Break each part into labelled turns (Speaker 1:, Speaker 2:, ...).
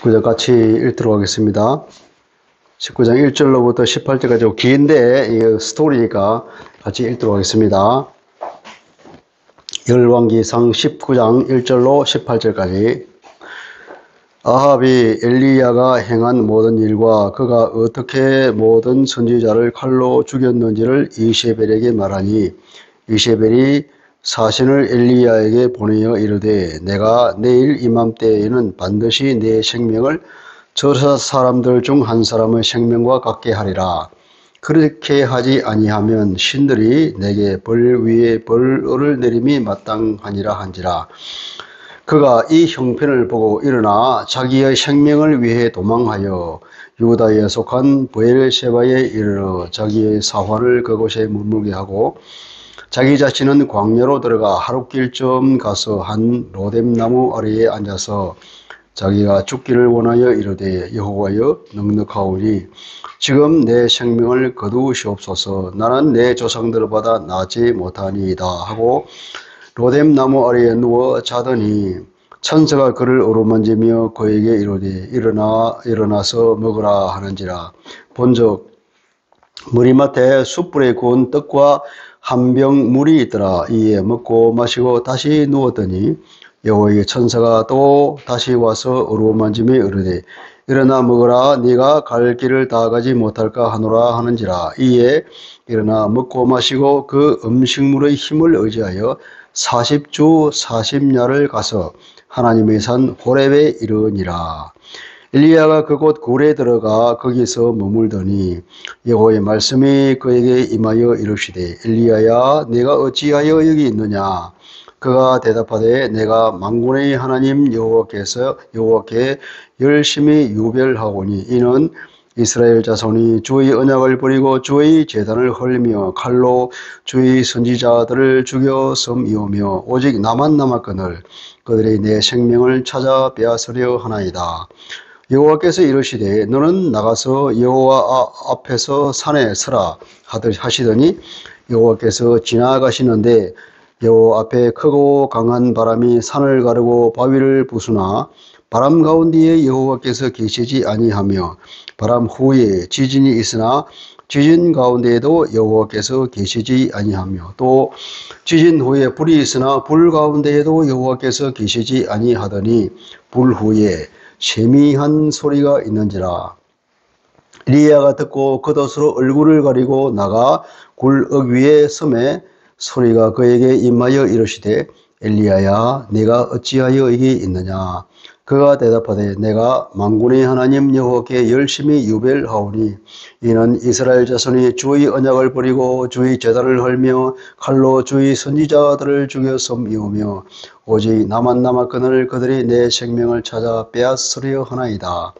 Speaker 1: 19장 같이 읽도록 하겠습니다. 19장 1절로부터 18절까지 긴데 이 스토리니까 같이 읽도록 하겠습니다. 열왕기상 19장 1절로 18절까지. 아합이 엘리야가 행한 모든 일과 그가 어떻게 모든 선지자를 칼로 죽였는지를 이세벨에게 말하니, 이세벨이 사신을 엘리야에게 보내어 이르되, 내가 내일 이맘때에는 반드시 내 생명을 저 사람들 중 한 사람의 생명과 같게 하리라. 그렇게 하지 아니하면 신들이 내게 벌 위에 벌을 내림이 마땅하니라 한지라. 그가 이 형편을 보고 일어나 자기의 생명을 위해 도망하여 유다에 속한 브엘세바에 이르러 자기의 사환을 그곳에 머물게 하고, 자기 자신은 광야로 들어가 하룻길쯤 가서 한 로뎀나무 아래에 앉아서 자기가 죽기를 원하여 이르되, 여호와여, 넉넉하오니 지금 내 생명을 거두시옵소서. 나는 내 조상들보다 나지 못하니이다 하고 로뎀나무 아래에 누워 자더니, 천사가 그를 어루만지며 그에게 이르되, 일어나서 먹으라 하는지라. 본즉 머리맡에 숯불에 구운 떡과 한 병 물이 있더라. 이에 먹고 마시고 다시 누웠더니 여호와의 천사가 또 다시 와서 어루만지며 이르되, 일어나 먹으라. 네가 갈 길을 다 가지 못할까 하노라 하는지라. 이에 일어나 먹고 마시고 그 음식물의 힘을 의지하여 40주 40야를 가서 하나님의 산 호렙에 이르니라. 엘리야가 그곳 굴에 들어가 거기서 머물더니 여호와의 말씀이 그에게 임하여 이르시되, 엘리야야, 내가 어찌하여 여기 있느냐? 그가 대답하되, 내가 만군의 하나님 여호와께 열심히 유별하오니, 이는 이스라엘 자손이 주의 언약을 버리고 주의 제단을 헐며 칼로 주의 선지자들을 죽여 섬이오며 오직 나만 남았거늘 그들이 내 생명을 찾아 빼앗으려 하나이다. 여호와께서 이르시되, 너는 나가서 여호와 앞에서 산에 서라 하시더니 여호와께서 지나가시는데 여호와 앞에 크고 강한 바람이 산을 가르고 바위를 부수나 바람 가운데에 여호와께서 계시지 아니하며, 바람 후에 지진이 있으나 지진 가운데에도 여호와께서 계시지 아니하며, 또 지진 후에 불이 있으나 불 가운데에도 여호와께서 계시지 아니하더니 불 후에 세미한 소리가 있는지라. 엘리야가 듣고 겉옷으로 얼굴을 가리고 나가 굴 어귀에 섬에 소리가 그에게 임하여 이르시되, 엘리야야, 내가 어찌하여 여기 있느냐? 그가 대답하되, 내가 만군의 하나님 여호와께 열심히 유별하오니, 이는 이스라엘 자손이 주의 언약을 버리고 주의 제단을 헐며 칼로 주의 선지자들을 죽여 섬이오며 오직 나만 남았거늘 그들이 내 생명을 찾아 빼앗으려 하나이다.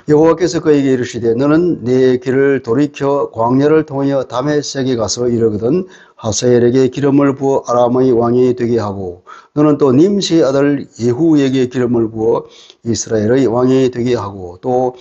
Speaker 1: 여호와께서 그에게 이르시되, 너는 네 길을 돌이켜 광야를 통하여 다메섹에 가서 이르거든 하사엘에게 기름을 부어 아람의 왕이 되게 하고, 너는 또 님시의 아들 예후에게 기름을 부어 이스라엘의 왕이 되게 하고, 또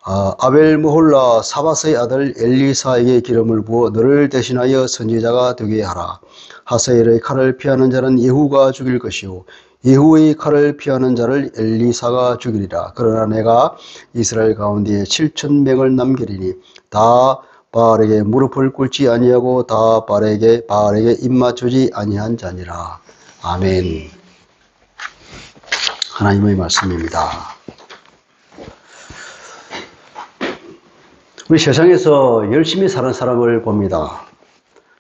Speaker 1: 아벨므홀라 사밧의 아들 엘리사에게 기름을 부어 너를 대신하여 선지자가 되게 하라. 하사엘의 칼을 피하는 자는 예후가 죽일 것이요 예후의 칼을 피하는 자를 엘리사가 죽이리라. 그러나 내가 이스라엘 가운데에 7,000명을 남기리니 다 바알에게 무릎을 꿇지 아니하고 다 바알에게 입맞추지 아니한 자니라. 아멘. 하나님의 말씀입니다. 우리 세상에서 열심히 사는 사람을 봅니다.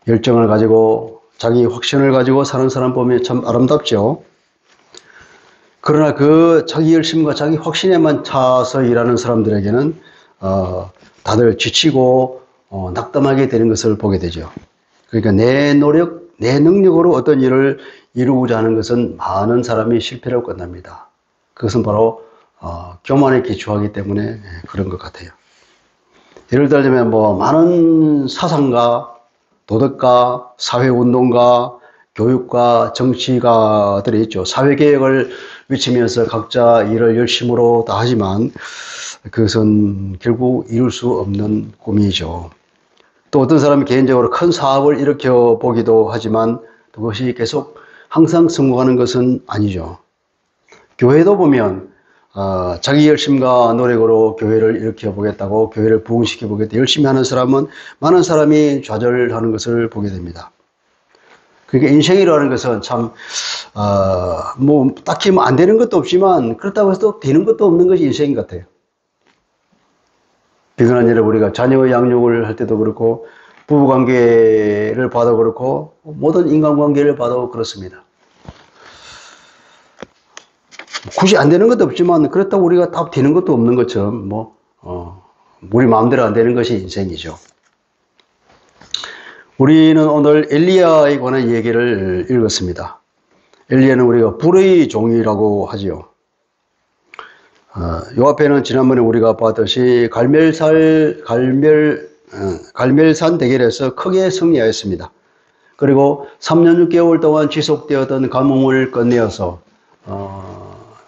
Speaker 1: 열정을 가지고 자기 확신을 가지고 사는 사람 보면 참 아름답죠. 그러나 그 자기 열심과 자기 확신에만 차서 일하는 사람들에게는 다들 지치고 낙담하게 되는 것을 보게 되죠. 그러니까 내 노력, 내 능력으로 어떤 일을 이루고자 하는 것은 많은 사람이 실패로 끝납니다. 그것은 바로 교만에 기초하기 때문에 그런 것 같아요. 예를 들자면 많은 사상가, 도덕가, 사회운동가, 교육가, 정치가들이 있죠. 사회개혁을 외치면서 각자 일을 열심으로 다 하지만 그것은 결국 이룰 수 없는 꿈이죠. 또 어떤 사람이 개인적으로 큰 사업을 일으켜 보기도 하지만 그것이 계속 항상 성공하는 것은 아니죠. 교회도 보면 자기 열심과 노력으로 교회를 일으켜 보겠다고, 교회를 부흥시켜 보겠다 열심히 하는 사람은 많은 사람이 좌절하는 것을 보게 됩니다. 그러니까 인생이라는 것은 참 뭐 딱히 뭐 안 되는 것도 없지만 그렇다고 해서 또 되는 것도 없는 것이 인생인 것 같아요. 비근한 일에 우리가 자녀 양육을 할 때도 그렇고, 부부관계를 봐도 그렇고, 모든 인간관계를 봐도 그렇습니다. 굳이 안 되는 것도 없지만 그렇다고 우리가 다 되는 것도 없는 것처럼 우리 마음대로 안 되는 것이 인생이죠. 우리는 오늘 엘리야에 관한 얘기를 읽었습니다. 엘리야는 우리가 불의 종이라고 하지요. 요 앞에는 지난번에 우리가 봤듯이 갈멜산 대결에서 크게 승리하였습니다. 그리고 3년 6개월 동안 지속되었던 가뭄을 끝내어서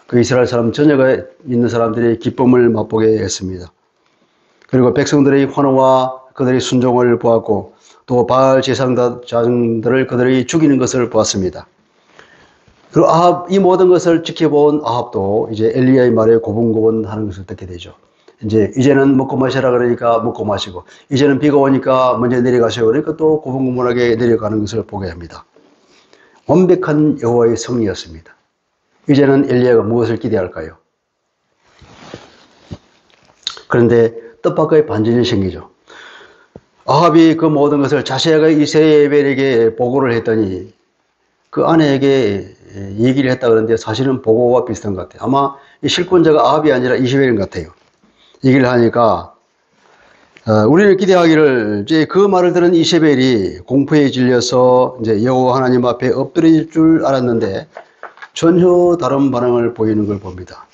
Speaker 1: 그 이스라엘 사람 전역에 있는 사람들이 기쁨을 맛보게 했습니다. 그리고 백성들의 환호와 그들의 순종을 보았고, 또 바알 제사장들을 그들이 죽이는 것을 보았습니다. 그리고 이 모든 것을 지켜본 아합도 이제 엘리야의 말에 고분고분하는 것을 듣게 되죠. 이제는 먹고 마시라 그러니까 먹고 마시고, 이제는 비가 오니까 먼저 내려가세요 그러니까 또 고분고분하게 내려가는 것을 보게 합니다. 완벽한 여호와의 승리였습니다. 이제는 엘리야가 무엇을 기대할까요? 그런데 뜻밖의 반전이 생기죠. 아합이 그 모든 것을 자세하게 이세벨에게 보고를 했더니 그 아내에게 얘기를 했다 그러는데 사실은 보고와 비슷한 것 같아요. 아마 이 실권자가 아합이 아니라 이세벨인 것 같아요. 얘기를 하니까 우리는 기대하기를 이제 그 말을 들은 이세벨이 공포에 질려서 이제 여호와 하나님 앞에 엎드릴 줄 알았는데 전혀 다른 반응을 보이는 걸 봅니다.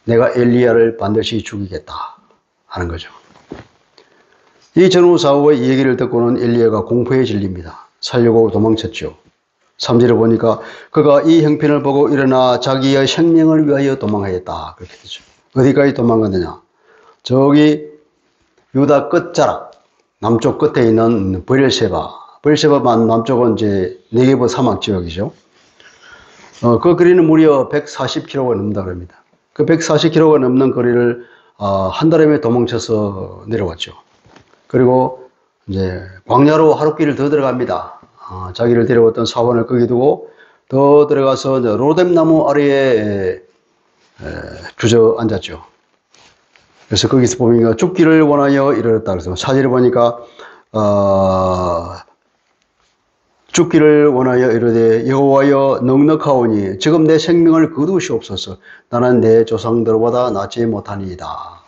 Speaker 1: 내가 엘리야를 반드시 죽이겠다 하는 거죠. 이 전후사후의 얘기를 듣고는 엘리야가 공포에 질립니다. 살려고 도망쳤죠. 3절에 보니까 그가 이 형편을 보고 일어나 자기의 생명을 위하여 도망하였다. 그렇게 되죠. 어디까지 도망갔느냐? 저기 유다 끝자락 남쪽 끝에 있는 브엘세바 남쪽은 이제 네게브 사막 지역이죠. 그 거리는 무려 140km가 넘는다 그럽니다. 그 140km가 넘는 거리를 한 달에 도망쳐서 내려왔죠. 그리고 이제 광야로 하룻길을 더 들어갑니다. 자기를 데려왔던 사원을 거기 두고 더 들어가서 이제 로뎀나무 아래에 주저앉았죠. 그래서 거기서 보니까 죽기를 원하여 이르렀다. 그래서 사절에 보니까 죽기를 원하여 이르되 여호와여 넉넉하오니 지금 내 생명을 거두시옵소서. 나는 내 조상들보다 낫지 못하니이다.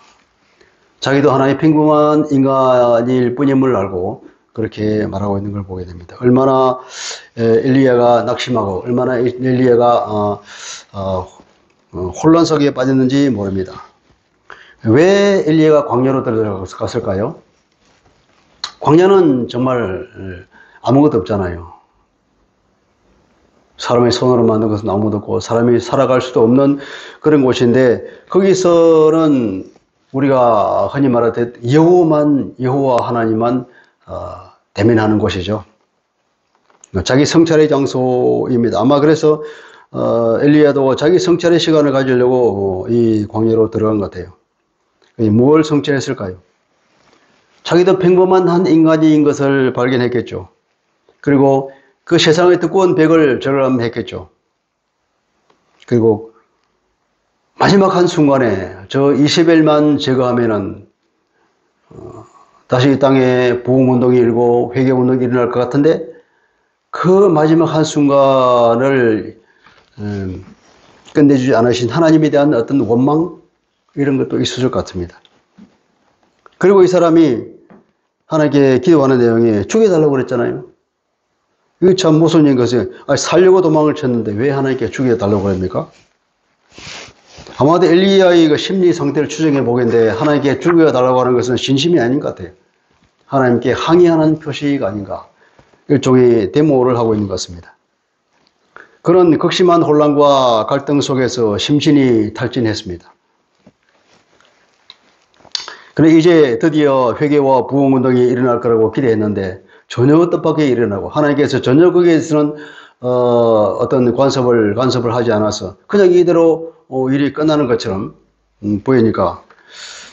Speaker 1: 자기도 하나의 평범한 인간일 뿐임을 알고 그렇게 말하고 있는 걸 보게 됩니다. 얼마나 엘리야가 낙심하고 얼마나 엘리야가 혼란 속에 빠졌는지 모릅니다. 왜 엘리야가 광야로 들어갔을까요? 광야는 정말 아무것도 없잖아요. 사람의 손으로 만든 것은 아무것도 없고 사람이 살아갈 수도 없는 그런 곳인데, 거기서는 우리가 흔히 말하듯 여호와 하나님만 대면하는 곳이죠. 자기 성찰의 장소입니다. 아마 그래서 엘리야도 자기 성찰의 시간을 가지려고 이 광야로 들어간 것 같아요. 뭘 성찰했을까요? 자기도 평범한 한 인간인 것을 발견했겠죠. 그리고 그 세상의 두꺼운 벽을 절감했겠죠. 그리고 마지막 한 순간에 저 이세벨만 제거하면은 다시 이 땅에 부흥운동이 일고 회개운동이 일어날 것 같은데, 그 마지막 한 순간을 끝내주지 않으신 하나님에 대한 어떤 원망, 이런 것도 있었을 것 같습니다. 그리고 이 사람이 하나님께 기도하는 내용에 죽여달라고 그랬잖아요. 이거 참 모순인 것이, 살려고 도망을 쳤는데 왜 하나님께 죽여달라고 그럽니까? 아마도 엘리야의 그 심리 상태를 추정해 보겠는데 하나님께 죽여달라고 하는 것은 진심이 아닌 것 같아요. 하나님께 항의하는 표시가 아닌가, 일종의 데모를 하고 있는 것 같습니다. 그런 극심한 혼란과 갈등 속에서 심신이 탈진했습니다. 그런데 이제 드디어 회개와 부흥운동이 일어날 거라고 기대했는데 전혀 뜻밖의 일어나고, 하나님께서 전혀 거기에서는 어떤 간섭을 하지 않아서 그냥 이대로 일이 끝나는 것처럼 보이니까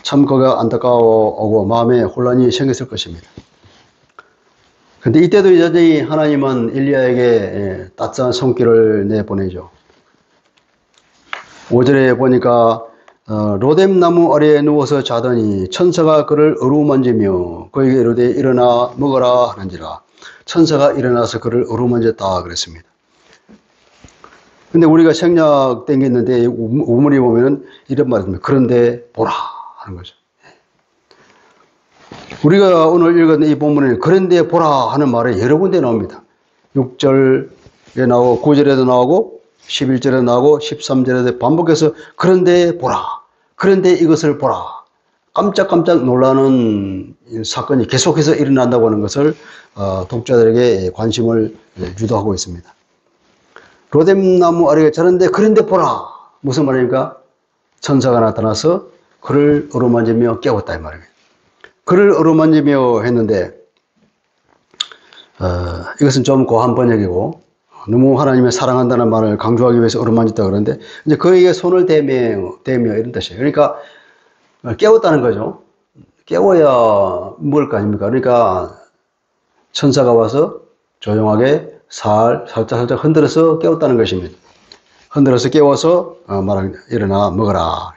Speaker 1: 참 그가 안타까워하고 마음에 혼란이 생겼을 것입니다. 근데 이때도 여전히 하나님은 엘리야에게 따뜻한 손길을 내보내죠. 5절에 보니까 로뎀 나무 아래에 누워서 자더니 천사가 그를 어루만지며 그에게 이르되 일어나 먹어라 하는지라. 천사가 일어나서 그를 어루만졌다 그랬습니다. 근데 우리가 생략 땡겼는데 우물이 보면은 이런 말입니다. 그런데 보라 하는 거죠. 우리가 오늘 읽은 이 본문에 그런데 보라 하는 말이 여러 군데 나옵니다. 6절에 나오고 9절에도 나오고 11절에 나오고 13절에도 반복해서 그런데 보라, 그런데 이것을 보라. 깜짝깜짝 놀라는 사건이 계속해서 일어난다고 하는 것을 독자들에게 관심을 유도하고 있습니다. 로뎀나무 아래에 자는데 그런데 보라. 무슨 말입니까? 천사가 나타나서 그를 어루만지며 깨웠다 이 말입니다. 그를 어루만지며 했는데 이것은 좀 고한 번역이고 너무 하나님의 사랑한다는 말을 강조하기 위해서 어루만졌다 그러는데 이제 그에게 손을 대며 이런 뜻이에요. 그러니까 깨웠다는 거죠. 깨워야 먹을 거 아닙니까? 그러니까 천사가 와서 조용하게 살짝 흔들어서 깨웠다는 것입니다. 흔들어서 깨워서 말합니다. 일어나 먹어라.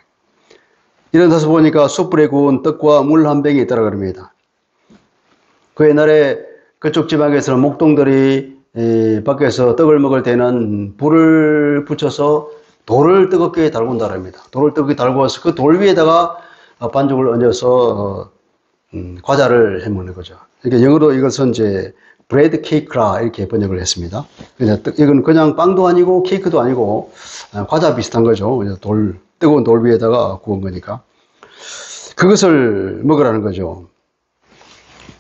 Speaker 1: 일어나서 보니까 숯불에 구운 떡과 물 한 병이 있더라 그럽니다. 그 옛날에 그쪽 지방에서는 목동들이 밖에서 떡을 먹을 때는 불을 붙여서 돌을 뜨겁게 달군다 그럽니다. 돌을 뜨겁게 달구어서 그 돌 위에다가 반죽을 얹어서 과자를 해 먹는 거죠. 그러니까 영어로 이것은 이제 브레드 케이크라 이렇게 번역을 했습니다. 이건 그냥 빵도 아니고 케이크도 아니고 과자 비슷한 거죠. 뜨거운 돌 위에다가 구운 거니까. 그것을 먹으라는 거죠.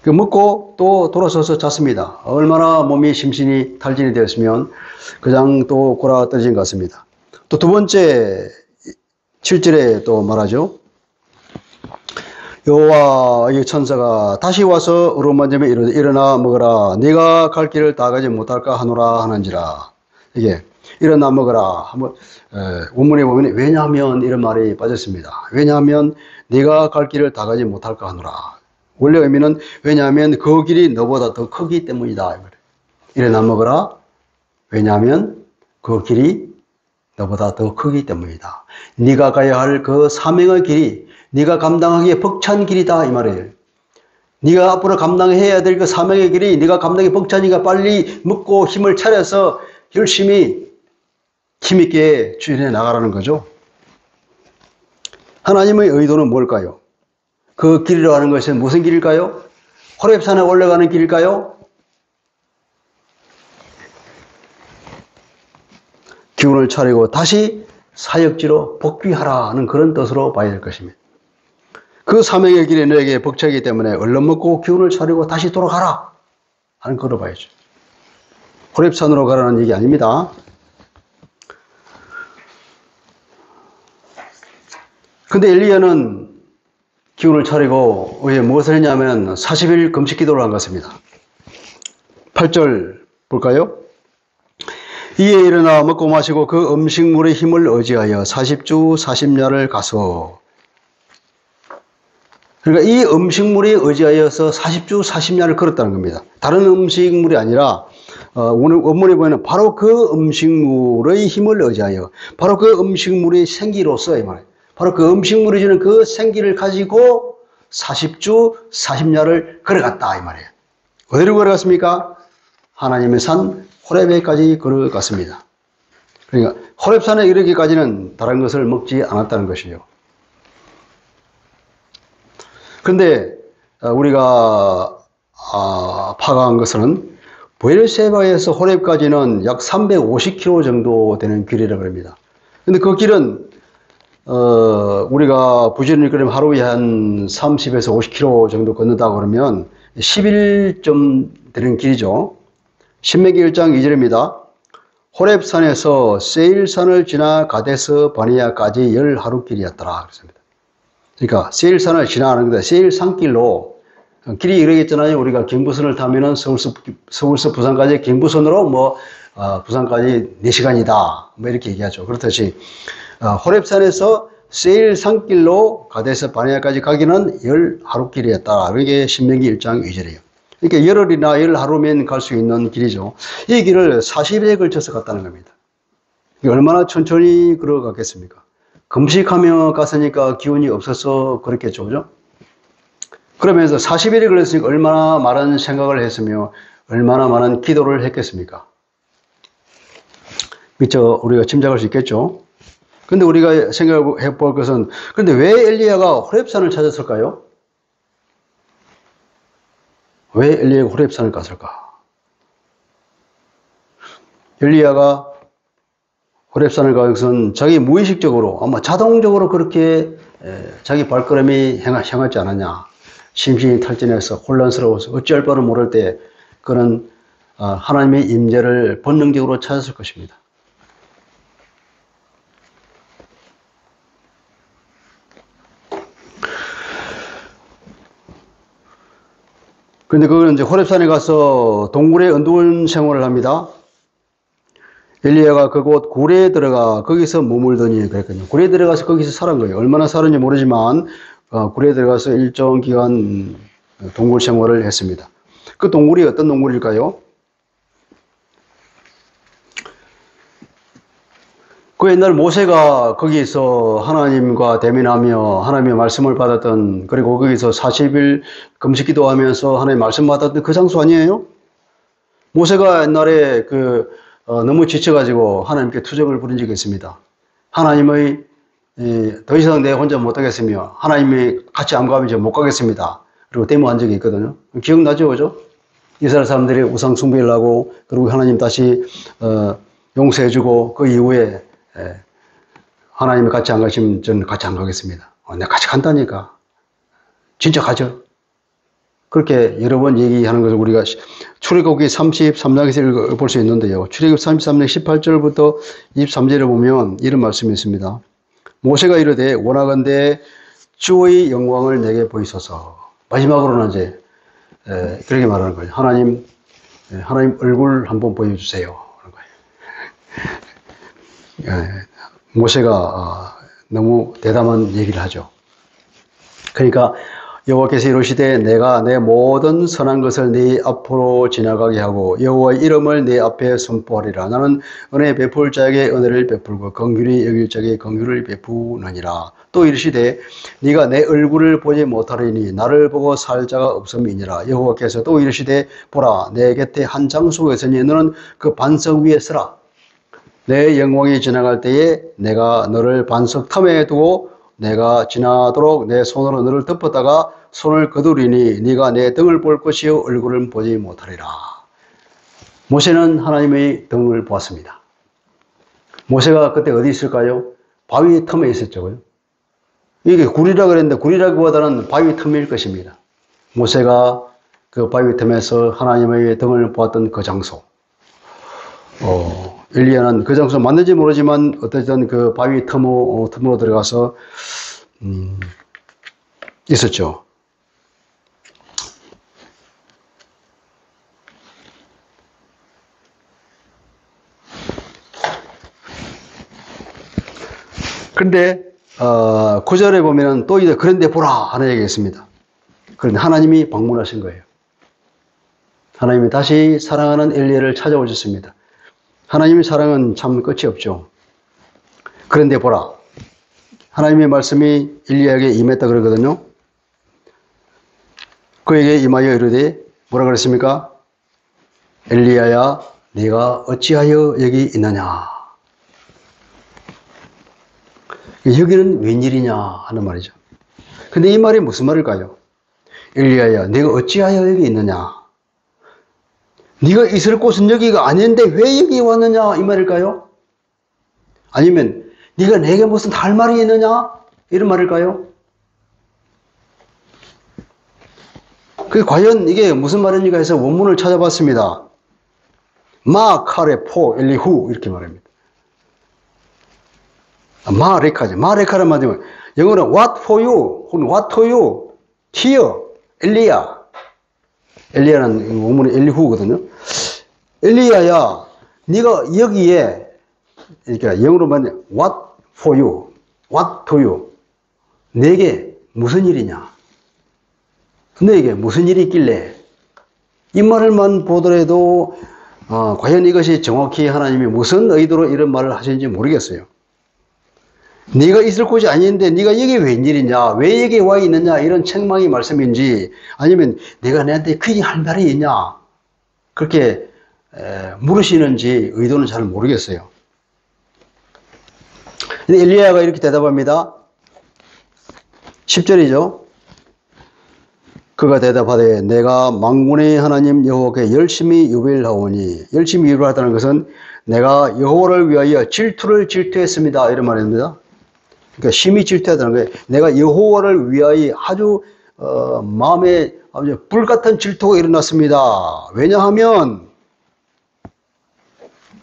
Speaker 1: 먹고 또 돌아서서 잤습니다. 얼마나 몸이 심신이 탈진이 되었으면 그냥 또 골아 떨어진 것 같습니다. 또 두 번째 7절에 또 말하죠. 여호와의 천사가 다시 와서 어루만지며 이르되 일어나 먹어라. 네가 갈 길을 다 가지 못할까 하노라 하는지라. 이게 일어나 먹어라. 한번 원문에 보면 왜냐하면 이런 말이 빠졌습니다. 왜냐하면 네가 갈 길을 다 가지 못할까 하노라. 원래 의미는 왜냐하면 그 길이 너보다 더 크기 때문이다. 일어나 먹어라. 왜냐하면 그 길이 너보다 더 크기 때문이다. 네가 가야 할 그 사명의 길이 네가 감당하기에 벅찬 길이다 이 말이에요. 네가 앞으로 감당해야 될 그 사명의 길이 네가 감당하기 벅차니까 빨리 먹고 힘을 차려서 열심히 힘있게 추진해 나가라는 거죠. 하나님의 의도는 뭘까요? 그 길이라고 하는 것은 무슨 길일까요? 호렙산에 올라가는 길일까요? 기운을 차리고 다시 사역지로 복귀하라는 그런 뜻으로 봐야 될 것입니다. 그 사명의 길이 너에게 벅차기 때문에 얼른 먹고 기운을 차리고 다시 돌아가라 하는 거로 봐야죠. 호렙산으로 가라는 얘기 아닙니다. 근데 엘리야는 기운을 차리고 왜 무엇을 했냐면 40일 금식 기도를 한 것입니다. 8절 볼까요? 이에 일어나 먹고 마시고 그 음식물의 힘을 의지하여 40주 40야를 가서 그러니까 이 음식물에 의지하여서 40주 40야를 걸었다는 겁니다. 다른 음식물이 아니라 오늘 원문에 보면 바로 그 음식물의 힘을 의지하여 바로 그 음식물의 생기로서 이 말이에요. 바로 그 음식물이 주는 그 생기를 가지고 40주 40야를 걸어갔다 이 말이에요. 어디로 걸어갔습니까? 하나님의 산 호렙에까지 걸어갔습니다. 그러니까 호렙산에 이르기까지는 다른 것을 먹지 않았다는 것이죠. 그런데 우리가 파악한 것은 브엘세바에서 호렙까지는 약 350km 정도 되는 길이라고 합니다. 그런데 그 길은 우리가 부지런히 그러면 하루에 한 30에서 50km 정도 걷는다 그러면 10일쯤 되는 길이죠. 신명기 1장 2절입니다. 호렙산에서 세일산을 지나 가데스 바니아까지 10하루 길이었더라 그랬습니다. 그러니까 세일산을 지나가는 건데 세일산길로 길이 이러겠잖아요. 우리가 경부선을 타면은 서울서 부산까지 경부선으로 부산까지 4시간이다. 뭐 이렇게 얘기하죠. 그렇듯이 호렙산에서 세일 산길로 가데스 바네아까지 가기는 10하루길이었다. 이게 신명기 1장 2절이에요. 이렇게 열흘이나 10하루면 갈 수 있는 길이죠. 이 길을 40일에 걸쳐서 갔다는 겁니다. 얼마나 천천히 걸어갔겠습니까? 금식하며 갔으니까 기운이 없어서 그렇겠죠. 그죠? 그러면서 40일이 걸렸으니까 얼마나 많은 생각을 했으며 얼마나 많은 기도를 했겠습니까? 미처 우리가 짐작할 수 있겠죠. 근데 우리가 생각해 볼 것은, 근데 왜 엘리야가 호렙산을 찾았을까요? 왜 엘리야가 호렙산을 갔을까? 엘리야가 호렙산을 간 것은 자기 무의식적으로, 아마 자동적으로 그렇게 자기 발걸음이 향하지 않았냐. 심신이 탈진해서 혼란스러워서 어찌할 바를 모를 때 그는 하나님의 임재를 본능적으로 찾았을 것입니다. 그런데 그는 이제 호렙산에 가서 동굴에 은둔 생활을 합니다. 엘리야가 그곳 굴에 들어가 거기서 머물더니 그랬거든요. 굴에 들어가서 거기서 살은 거예요. 얼마나 살았는지 모르지만 굴에 들어가서 일정 기간 동굴 생활을 했습니다. 그 동굴이 어떤 동굴일까요? 그 옛날 모세가 거기서 하나님과 대면하며 하나님의 말씀을 받았던, 그리고 거기서 40일 금식 기도하면서 하나님의 말씀 받았던 그 장소 아니에요? 모세가 옛날에 너무 지쳐가지고 하나님께 투정을 부린 적이 있습니다. 하나님의 더 이상 내 혼자 못하겠으며 하나님이 같이 안 가면 못 가겠습니다. 그리고 데모한 적이 있거든요. 기억나죠? 그죠? 이스라엘 사람들이 우상 숭배를 하고 그리고 하나님 다시 용서해주고 그 이후에 하나님이 같이 안 가시면 저는 같이 안 가겠습니다. 내가 같이 간다니까. 진짜 가죠. 그렇게 여러 번 얘기하는 것을 우리가 출애굽기 33장에서 볼 수 있는데요. 출애굽 33장 18절부터 23절에 보면 이런 말씀이 있습니다. 모세가 이르되 원하건대 주의 영광을 내게 보이소서. 마지막으로는 이제 그렇게 말하는 거예요. 하나님 얼굴 한번 보여주세요. 그런 거예요. 모세가 너무 대담한 얘기를 하죠. 그러니까 여호와께서 이르시되 내가 내 모든 선한 것을 네 앞으로 지나가게 하고 여호와의 이름을 네 앞에 선포하리라. 나는 은혜 베풀 자에게 은혜를 베풀고 긍휼히 여길 자에게 긍휼을 베푸느니라. 또 이르시되 네가 내 얼굴을 보지 못하리니 나를 보고 살 자가 없음이니라. 여호와께서 또 이르시되 보라 내 곁에 한 장소가 있으니 너는 그 반석 위에 서라. 내 영광이 지나갈 때에 내가 너를 반석 틈에 두고 내가 지나도록 내 손으로 너를 덮었다가 손을 거두리니 네가 내 등을 볼 것이요 얼굴을 보지 못하리라. 모세는 하나님의 등을 보았습니다. 모세가 그때 어디 있을까요? 바위 틈에 있었죠. 이게 굴이라 그랬는데 굴이라기보다는 바위 틈일 것입니다. 모세가 그 바위 틈에서 하나님의 등을 보았던 그 장소. 엘리야는 그 장소 맞는지 모르지만 어쨌든 그 바위 틈으로 들어가서 있었죠. 그런데 9절에 보면 또 이제 그런데 보라 하는 얘기가 있습니다. 그런데 하나님이 방문하신 거예요. 하나님이 다시 사랑하는 엘리야를 찾아오셨습니다. 하나님의 사랑은 참 끝이 없죠. 그런데 보라. 하나님의 말씀이 엘리야에게 임했다 그러거든요. 그에게 임하여 이르되 뭐라 그랬습니까? 엘리야야 네가 어찌하여 여기 있느냐. 여기는 웬일이냐 하는 말이죠. 근데 이 말이 무슨 말일까요? 엘리야야 네가 어찌하여 여기 있느냐. 네가 있을 곳은 여기가 아닌데 왜 여기 왔느냐 이 말일까요? 아니면 네가 내게 무슨 할 말이 있느냐 이런 말일까요? 그 과연 이게 무슨 말인가 해서 원문을 찾아봤습니다. 마 카레 포 엘리후 이렇게 말합니다. 마 레카죠. 마 레카란 말이면 영어는 what for you 혹은 what to you here 엘리야. 엘리야는 원문이 엘리후거든요. 엘리야야, 네가 여기에, 그러니까 영어로 말하면 what for you, what to you. 내게 무슨 일이냐? 너에게 무슨 일이 있길래? 이 말을만 보더라도 과연 이것이 정확히 하나님이 무슨 의도로 이런 말을 하시는지 모르겠어요. 네가 있을 곳이 아닌데 네가 여기 웬일이냐, 왜 여기 와 있느냐, 이런 책망의 말씀인지, 아니면 내가 내한테 괜히 할 말이 있냐, 그렇게 물으시는지 의도는 잘 모르겠어요. 근데 엘리야가 이렇게 대답합니다. 10절이죠. 그가 대답하되 내가 만군의 하나님 여호와께 열심히 유별하오니, 열심히 유별하다는 것은 내가 여호와를 위하여 질투를 질투했습니다, 이런 말입니다. 그러니까 심히 질투하다는 거예요. 내가 여호와를 위하여 아주 마음에 아주 불같은 질투가 일어났습니다. 왜냐하면,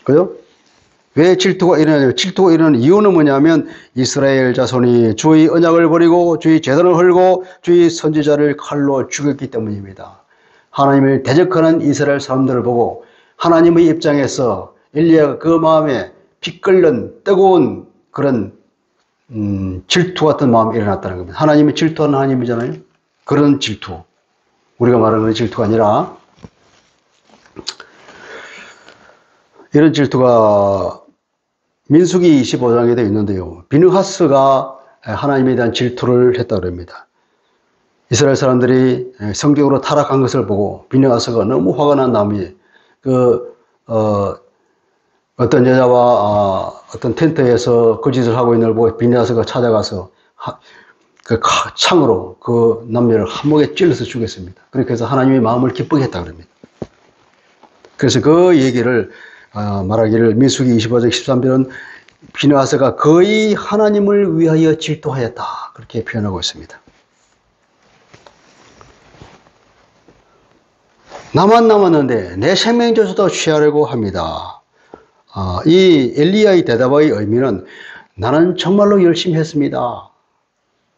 Speaker 1: 그죠? 왜 질투가 일어나냐? 질투가 일어나는 이유는 뭐냐면 이스라엘 자손이 주의 언약을 버리고 주의 제단을 헐고 주의 선지자를 칼로 죽였기 때문입니다. 하나님을 대적하는 이스라엘 사람들을 보고 하나님의 입장에서 엘리야가 그 마음에 피 끓는 뜨거운 그런 질투 같은 마음이 일어났다는 겁니다. 하나님이 질투하는 하나님이잖아요. 그런 질투. 우리가 말하는 질투가 아니라 이런 질투가 민수기 25장에 되어 있는데요. 비느하스가 하나님에 대한 질투를 했다고 합니다. 이스라엘 사람들이 성경으로 타락한 것을 보고 비느하스가 너무 화가 난 다음에 어떤 여자와 어떤 텐트에서 그 짓을 하고 있는 걸 보고 비느하스가 찾아가서 그 창으로 그 남녀를 한목에 찔러서 죽였습니다. 그렇게 해서 하나님의 마음을 기쁘게 했다고 합니다. 그래서 그 얘기를 말하기를 민수기 25장 13절은 비느하스가 거의 하나님을 위하여 질투하였다, 그렇게 표현하고 있습니다. 나만 남았는데 내 생명조차도 취하려고 합니다. 이 엘리야의 대답의 의미는 나는 정말로 열심히 했습니다.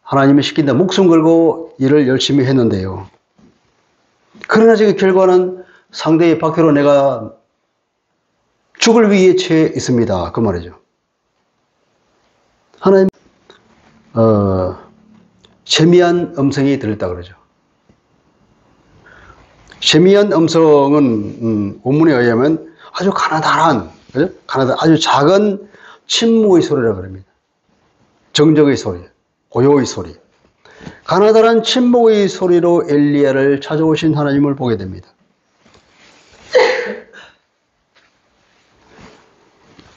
Speaker 1: 하나님이 시킨다 목숨 걸고 일을 열심히 했는데요. 그러나 지금 결과는 상대의 박해로 내가 죽을 위기에 처해 있습니다, 그 말이죠. 하나님 세미한 음성이 들렸다 그러죠. 세미한 음성은 원문에 의하면 아주 가나다란, 그죠? 아주 작은 침묵의 소리라고 합니다. 정적의 소리, 고요의 소리. 가나다란 침묵의 소리로 엘리야를 찾아오신 하나님을 보게 됩니다.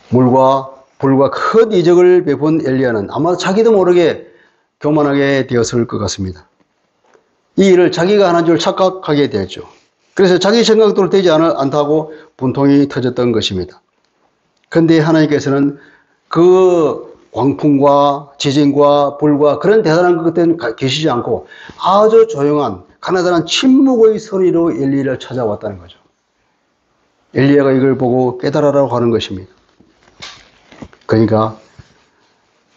Speaker 1: 물과 불과 큰 이적을 베푼 엘리야는 아마 자기도 모르게 교만하게 되었을 것 같습니다. 이 일을 자기가 하는 줄 착각하게 되었죠. 그래서 자기 생각대로 되지 않다고 분통이 터졌던 것입니다. 그런데 하나님께서는 그 광풍과 지진과 불과 그런 대단한 것들은 계시지 않고 아주 조용한 가나다란 침묵의 소리로 엘리야를 찾아왔다는 거죠. 엘리야가 이걸 보고 깨달으라고 하는 것입니다. 그러니까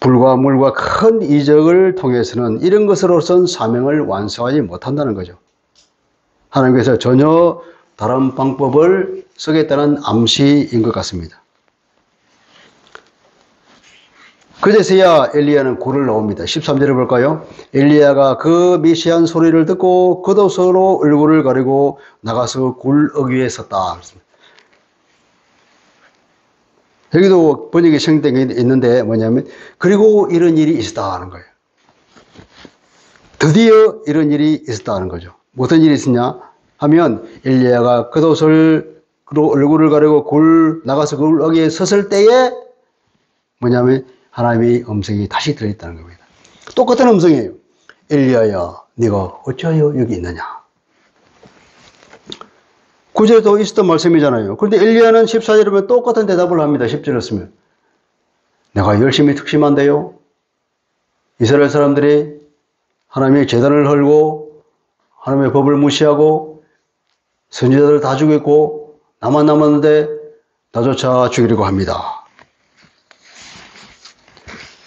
Speaker 1: 불과 물과 큰 이적을 통해서는 이런 것으로선 사명을 완성하지 못한다는 거죠. 하나님께서 전혀 다른 방법을 쓰겠다는 암시인 것 같습니다. 그제서야 엘리야는 굴을 나옵니다. 13절을 볼까요? 엘리야가 그 미세한 소리를 듣고 겉옷으로 얼굴을 가리고 나가서 굴 어귀에 섰다. 여기도 번역이 생략이 있는데 뭐냐면 그리고 이런 일이 있었다는 거예요. 드디어 이런 일이 있었다는 거죠. 무슨 일이 있었냐 하면 엘리야가 겉옷으로 얼굴을 가리고 나가서 굴 어귀에 섰을 때에 뭐냐면 하나님의 음성이 다시 들려있다는 겁니다. 똑같은 음성이에요. 엘리야야, 네가 어찌하여 여기 있느냐. 구절도 있었던 말씀이잖아요. 그런데 엘리야는 14절에 보면 똑같은 대답을 합니다. 10절에 쓰면. 내가 열심히 특심한데요. 이스라엘 사람들이 하나님의 제단을 헐고 하나님의 법을 무시하고 선지자들을 다 죽였고 나만 남았는데 나조차 죽이려고 합니다.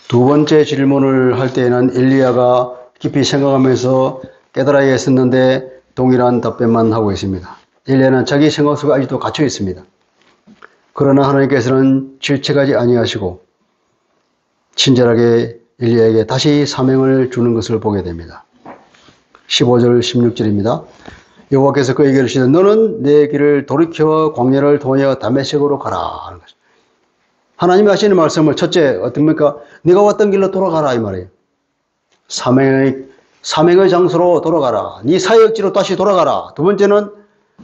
Speaker 1: 두 번째 질문을 할 때에는 엘리야가 깊이 생각하면서 깨달아야 했었는데 동일한 답변만 하고 있습니다. 엘리야는 자기 생각 속에 아직도 갇혀 있습니다. 그러나 하나님께서는 질책하지 아니하시고 친절하게 엘리야에게 다시 사명을 주는 것을 보게 됩니다. 15절 16절입니다. 여호와께서 그에게 이르시되 너는 내 길을 돌이켜 광야를 통하여 다메섹으로 가라 하는 것입니다. 하나님이 하시는 말씀을 첫째 어떻습니까? 네가 왔던 길로 돌아가라 이 말이에요. 사명의 장소로 돌아가라. 네 사역지로 다시 돌아가라. 두 번째는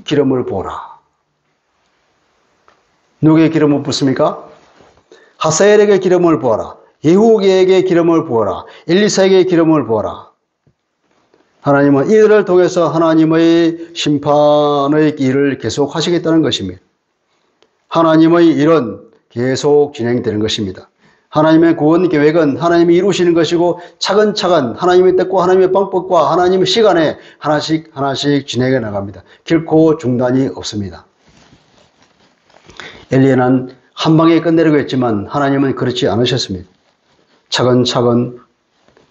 Speaker 1: 기름을 부어라. 누구에게 기름을 붓습니까? 하사엘에게 기름을 부어라. 예후에게 기름을 부어라. 엘리사에게 기름을 부어라. 하나님은 이들을 통해서 하나님의 심판의 일을 계속 하시겠다는 것입니다. 하나님의 일은 계속 진행되는 것입니다. 하나님의 구원 계획은 하나님이 이루시는 것이고 차근차근 하나님의 뜻과 하나님의 방법과 하나님의 시간에 하나씩 진행해 나갑니다. 결코 중단이 없습니다. 엘리야는 한 방에 끝내려고 했지만 하나님은 그렇지 않으셨습니다. 차근차근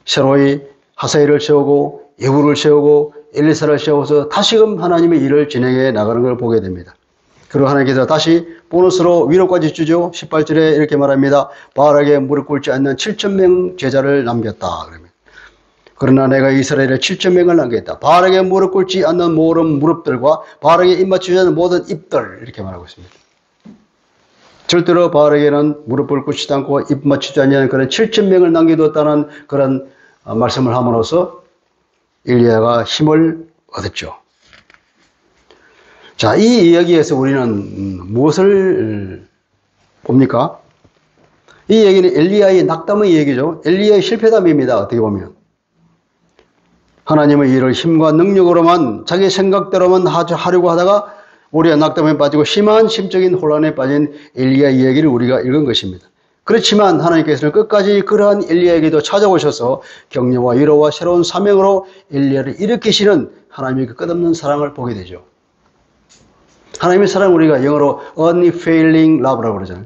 Speaker 1: 새로이 하사엘을 세우고 예후를 세우고 엘리사를 세워서 다시금 하나님의 일을 진행해 나가는 걸 보게 됩니다. 그리고 하나님께서 다시 보너스로 위로까지 주죠. 18절에 이렇게 말합니다. 바알에게 무릎 꿇지 않는 7,000명 제자를 남겼다. 그러나 내가 이스라엘에 7,000명을 남겼다. 바알에게 무릎 꿇지 않는 모든 무릎들과 바알에게 입 맞추지 않는 모든 입들 이렇게 말하고 있습니다. 절대로 바알에게는 무릎을 꿇지 않고 입 맞추지 않는 그런 7,000명을 남겨뒀다는 그런 말씀을 함으로써 엘리야가 힘을 얻었죠. 자, 이 이야기에서 우리는 무엇을 봅니까? 이 얘기는 엘리야의 낙담의 얘기죠. 엘리야의 실패담입니다. 어떻게 보면. 하나님의 일을 힘과 능력으로만 자기 생각대로만 하려고 하다가 우리가 낙담에 빠지고 심한 심적인 혼란에 빠진 엘리야 이야기를 우리가 읽은 것입니다. 그렇지만 하나님께서는 끝까지 그러한 엘리야에게도 찾아오셔서 격려와 위로와 새로운 사명으로 엘리야를 일으키시는 하나님의 그 끝없는 사랑을 보게 되죠. 하나님의 사랑 우리가 영어로 unfailing love라고 그러잖아요.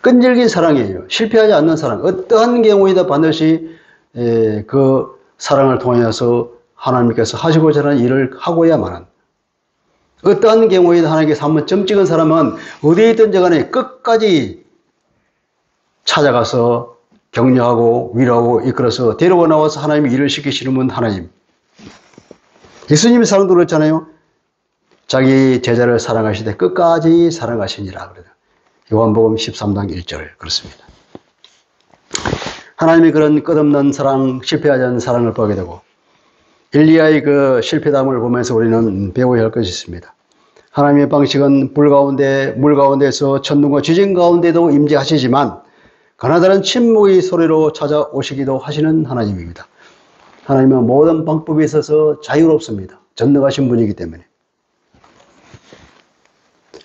Speaker 1: 끈질긴 사랑이에요. 실패하지 않는 사랑. 어떠한 경우에도 반드시 그 사랑을 통해서 하나님께서 하시고자 하는 일을 하고야만 한. 어떠한 경우에도 하나님께서 한번 점 찍은 사람은 어디에 있든지 간에 끝까지 찾아가서 격려하고 위로하고 이끌어서 데리고 나와서 하나님의 일을 시키시는 분 하나님. 예수님의 사랑도 그렇잖아요. 자기 제자를 사랑하시되 끝까지 사랑하시니라. 요한복음 13장 1절 그렇습니다. 하나님의 그런 끝없는 사랑, 실패하지 않는 사랑을 보게 되고 엘리야의 그 실패담을 보면서 우리는 배워야 할 것이 있습니다. 하나님의 방식은 물 가운데서 천둥과 지진 가운데도 임재하시지만 가나다른 침묵의 소리로 찾아오시기도 하시는 하나님입니다. 하나님은 모든 방법에 있어서 자유롭습니다. 전능하신 분이기 때문에.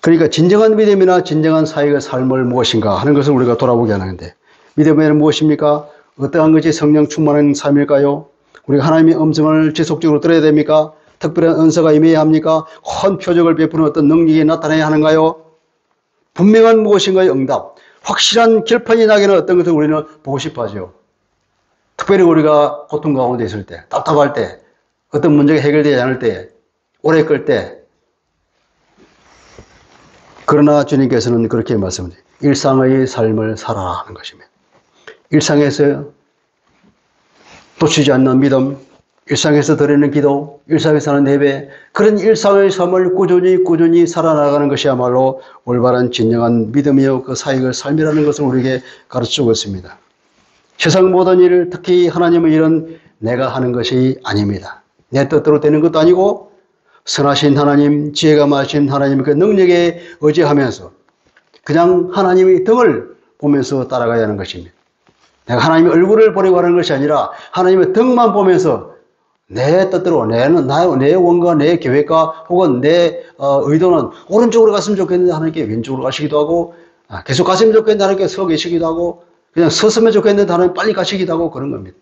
Speaker 1: 그러니까 진정한 믿음이나 진정한 사역의 삶을 무엇인가 하는 것을 우리가 돌아보게 하는데 믿음에는 무엇입니까? 어떠한 것이 성령 충만한 삶일까요? 우리가 하나님의 음성을 지속적으로 들어야 됩니까? 특별한 은사가 임해야 합니까? 큰 표적을 베푸는 어떤 능력이 나타나야 하는가요? 분명한 무엇인가의 응답, 확실한 결판이 나기는 어떤 것을 우리는 보고 싶어 하죠. 특별히 우리가 고통 가운데 있을 때, 답답할 때, 어떤 문제가 해결되지 않을 때, 오래 끌 때. 그러나 주님께서는 그렇게 말씀하세요. 일상의 삶을 살아라 하는 것입니다. 일상에서 놓치지 않는 믿음, 일상에서 드리는 기도, 일상에서 하는 예배, 그런 일상의 삶을 꾸준히 살아나가는 것이야말로 올바른 진정한 믿음이요 그 사역을 삶이라는 것을 우리에게 가르쳐주고 있습니다. 세상 모든 일, 특히 하나님의 일은 내가 하는 것이 아닙니다. 내 뜻대로 되는 것도 아니고 선하신 하나님, 지혜가 많으신 하나님의 그 능력에 의지하면서 그냥 하나님의 등을 보면서 따라가야 하는 것입니다. 내가 하나님의 얼굴을 보려고 하는 것이 아니라 하나님의 등만 보면서 내 뜻대로 내 원과 내 계획과 혹은 내 의도는 오른쪽으로 갔으면 좋겠는데 하나님께 왼쪽으로 가시기도 하고 계속 갔으면 좋겠는데 하나님께 서 계시기도 하고 그냥 섰으면 좋겠는데 하나님 빨리 가시기도 하고 그런 겁니다.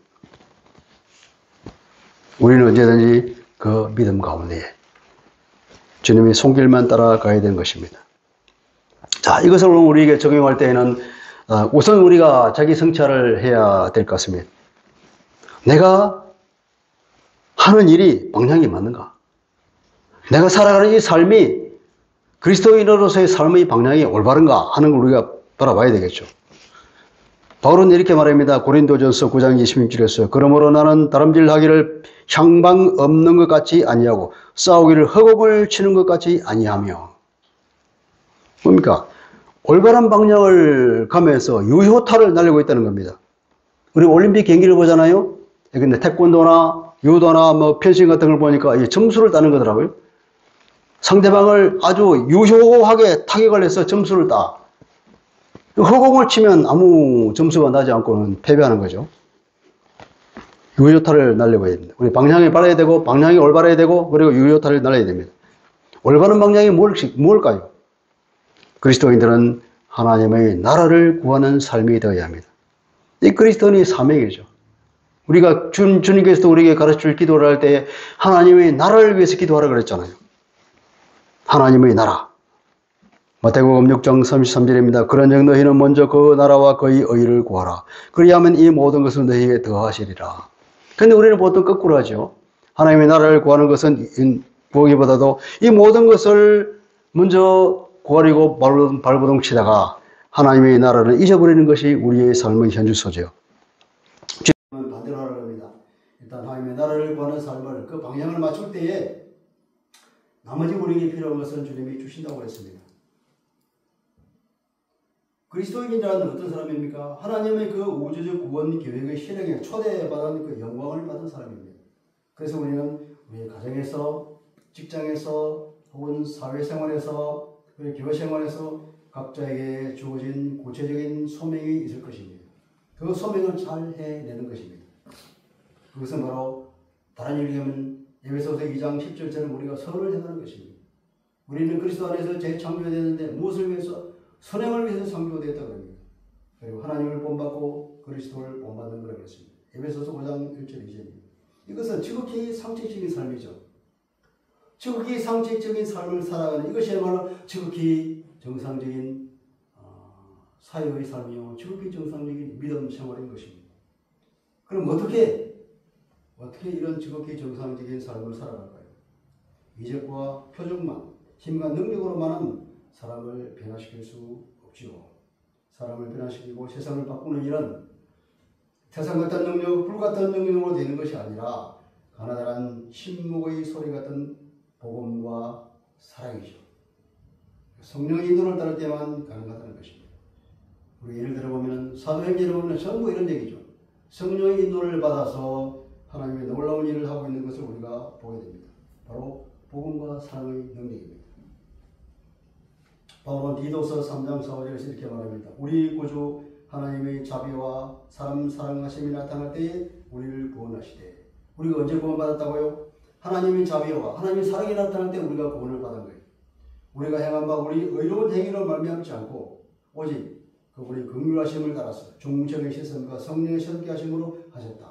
Speaker 1: 우리는 언제든지 그 믿음 가운데 주님의 손길만 따라가야 되는 것입니다. 자, 이것을 우리에게 적용할 때에는 우선 우리가 자기 성찰을 해야 될 것 같습니다. 내가 하는 일이 방향이 맞는가? 내가 살아가는 이 삶이 그리스도인으로서의 삶의 방향이 올바른가 하는 걸 우리가 바라봐야 되겠죠. 바울은 이렇게 말합니다. 고린도전서 9장 26절에서 그러므로 나는 다름질하기를 향방 없는 것 같이 아니하고 싸우기를 허공을 치는 것 같이 아니하며. 뭡니까? 올바른 방향을 가면서 유효타를 날리고 있다는 겁니다. 우리 올림픽 경기를 보잖아요. 근데 태권도나 유도나 뭐 펜싱 같은 걸 보니까 점수를 따는 거더라고요. 상대방을 아주 유효하게 타격을 해서 점수를 따. 허공을 치면 아무 점수가 나지 않고는 패배하는 거죠. 유효타를 날려야 됩니다. 우리 방향이 바라야 되고, 방향이 올바라야 되고, 그리고 유효타를 날려야 됩니다. 올바른 방향이 뭘까요? 그리스도인들은 하나님의 나라를 구하는 삶이 되어야 합니다. 이 그리스도인의 사명이죠. 우리가 주님께서도 우리에게 가르쳐줄 기도를 할 때 하나님의 나라를 위해서 기도하라 그랬잖아요. 하나님의 나라. 마태복음 6장 33절입니다. 그런즉 너희는 먼저 그 나라와 그의 의를 구하라. 그리하면 이 모든 것을 너희에게 더하시리라. 그런데 우리는 보통 거꾸로 하죠. 하나님의 나라를 구하는 것은 구하기보다도 이 모든 것을 먼저 구하려고 발버둥 치다가 하나님의 나라를 잊어버리는 것이 우리의 삶의 현주소죠. 지금은 반대로 하라고 합니다. 일단 하나님의 나라를 구하는 삶을 그 방향을 맞출 때에 나머지 우리에게 필요한 것은 주님이 주신다고 했습니다. 그리스도인이라는 어떤 사람입니까? 하나님의 그 우주적 구원 계획의 실행에 초대받은 그 영광을 받은 사람입니다. 그래서 우리는 우리의 가정에서, 직장에서, 혹은 사회생활에서, 교회생활에서 각자에게 주어진 구체적인 소명이 있을 것입니다. 그 소명을 잘 해내는 것입니다. 그것은 바로 다른 얘기하면 에베소서 2장 10절처럼 우리가 선을 행하는 것입니다. 우리는 그리스도 안에서 재창조되었는데 무엇을 위해서? 선행을 위해서 창조되었다고 합니다. 그리고 하나님을 본받고 그리스도를 본받는 거라고 했습니다. 에베소서 5장 1절 2절입니다. 이것은 지극히 상식적인 삶이죠. 지극히 상식적인 삶을 살아가는 이것이야말로 지극히 정상적인 사회의 삶이요. 지극히 정상적인 믿음 생활인 것입니다. 그럼 어떻게 이런 지극히 정상적인 삶을 살아갈까요? 이적과 표적만, 힘과 능력으로만은 사람을 변화시킬 수 없지요. 사람을 변화시키고 세상을 바꾸는 일은 태산 같은 능력, 불 같은 능력으로 되는 것이 아니라 가나다란 신목의 소리 같은 복음과 사랑이죠. 성령의 인도를 따를 때만 가능하다는 것입니다. 우리 예를 들어보면 사도행전을 보면 전부 이런 얘기죠. 성령의 인도를 받아서 하나님의 놀라운 일을 하고 있는 것을 우리가 보게 됩니다. 바로 복음과 사랑의 능력입니다. 바울은 디도서 3장 4절에서 이렇게 말합니다. 우리 구주 하나님의 자비와 사람 사랑하심이 나타날 때에 우리를 구원하시되. 우리가 언제 구원받았다고요? 하나님의 자비와 하나님의 사랑이 나타날 때 우리가 구원을 받은 거예요. 우리가 행한 바 우리 의로운 행위로 말미암지 않고 오직 그분의 긍휼하심을 따라서 중생의 시선과 성령의 새롭게 하심으로 하셨다.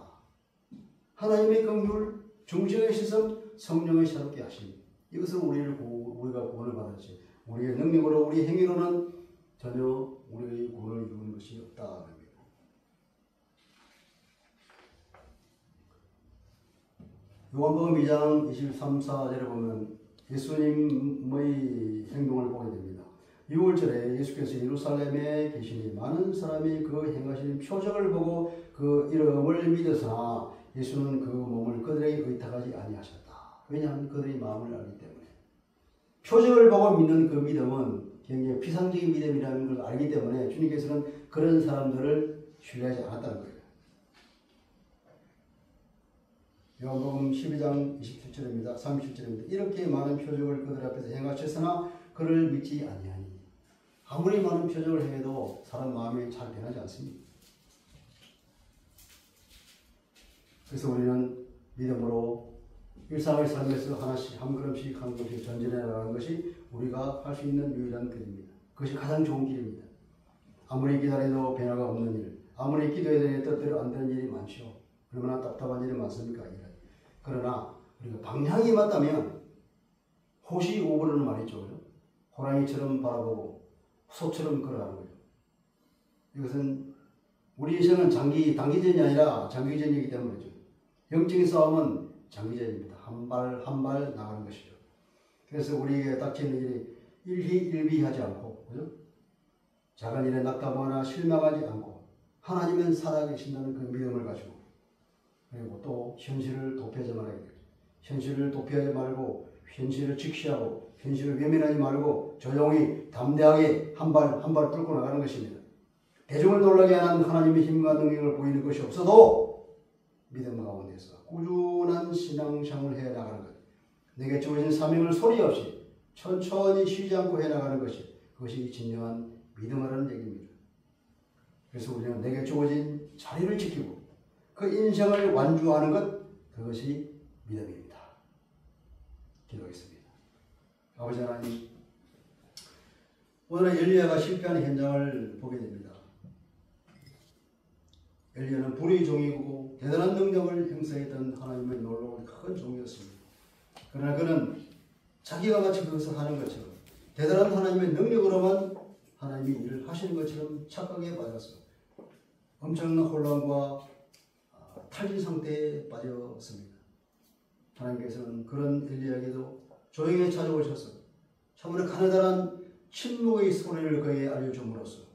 Speaker 1: 하나님의 긍휼, 중생의 시선, 성령의 새롭게 하심. 이것은 우리가 구원을 받았지. 우리의 능력으로 우리 행위로는 전혀 우리의 구원을 이루는 것이 없다. 요한복음 2장 23, 4절에 보면 예수님의 행동을 보게 됩니다. 6월절에 예수께서 예루살렘에 계시니 많은 사람이 그 행하시는 표적을 보고 그 이름을 믿었으나 예수는 그 몸을 그들에게 의탁하지 아니하셨다. 왜냐하면 그들의 마음을 알기 때문에. 표적을 보고 믿는 그 믿음은 굉장히 피상적인 믿음이라는 걸 알기 때문에 주님께서는 그런 사람들을 신뢰하지 않았다는 거예요. 요한복음 12장 27절입니다. 37절입니다. 이렇게 많은 표적을 그들 앞에서 행하셨으나 그를 믿지 아니하니. 아무리 많은 표적을 행해도 사람 마음이 잘 변하지 않습니다. 그래서 우리는 믿음으로 일상의 삶에서 하나씩 한 걸음씩 전진해 나가는 것이 우리가 할 수 있는 유일한 길입니다. 그것이 가장 좋은 길입니다. 아무리 기다려도 변화가 없는 일, 아무리 기도해도 뜻대로 안 되는 일이 많죠. 얼마나 답답한 일이 많습니까? 그러나 우리가 방향이 맞다면 호시 오보르는 말이죠. 호랑이처럼 바라보고 소처럼 걸어가는 거예요. 이것은 우리 인생은 단기전이 아니라 장기전이기 때문이죠. 영적인 싸움은 장기전입니다. 한 발 한 발 나가는 것이죠. 그래서 우리에게 닥치는 일이 일희일비하지 않고, 그죠? 작은 일에 낙담하거나 실망하지 않고 하나님은 살아계신다는 그 믿음을 가지고, 그리고 또 현실을 도피하지 말아야 돼요. 현실을 도피하지 말고 현실을 직시하고 현실을 외면하지 말고 조용히 담대하게 한 발 한 발 뚫고 나가는 것입니다. 대중을 놀라게 하는 하나님의 힘과 능력을 보이는 것이 없어도 믿음 가운데서 꾸준한 신앙생활을 해나가는 것, 내게 주어진 사명을 소리 없이 천천히 쉬지 않고 해나가는 것이, 그것이 진정한 믿음이라는 얘기입니다. 그래서 우리는 내게 주어진 자리를 지키고 그 인생을 완주하는 것, 그것이 믿음입니다. 기도하겠습니다. 아버지 하나님, 오늘 엘리야가 실패하는 현장을 보게 됩니다. 엘리야는 불의 종이고 대단한 능력을 행사했던 하나님의 놀라운 큰 종이었습니다. 그러나 그는 자기가 마치 그것을 하는 것처럼 대단한 하나님의 능력으로만 하나님이 일을 하시는 것처럼 착각에 빠졌어. 엄청난 혼란과 탈진 상태에 빠졌습니다. 하나님께서는 그런 엘리야에게도 조용히 찾아오셔서 참으로 가느다란 침묵의 소리를 그에게 알려줌으로써